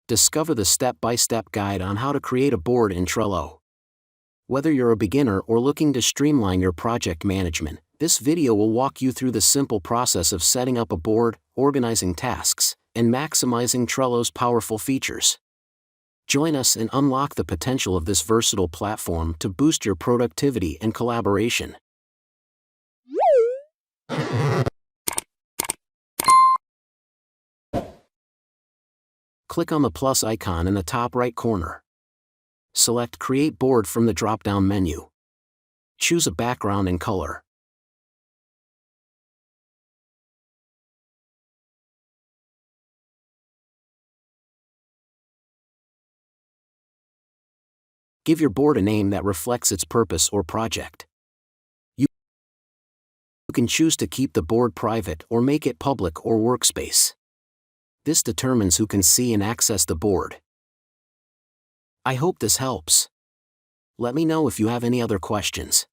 Discover the step-by-step guide on how to create a board in Trello. Whether you're a beginner or looking to streamline your project management, this video will walk you through the simple process of setting up a board, organizing tasks, and maximizing Trello's powerful features. Join us and unlock the potential of this versatile platform to boost your productivity and collaboration. Click on the plus icon in the top right corner. Select Create Board from the drop-down menu. Choose a background and color. Give your board a name that reflects its purpose or project. You can choose to keep the board private or make it public or workspace. This determines who can see and access the board. I hope this helps. Let me know if you have any other questions.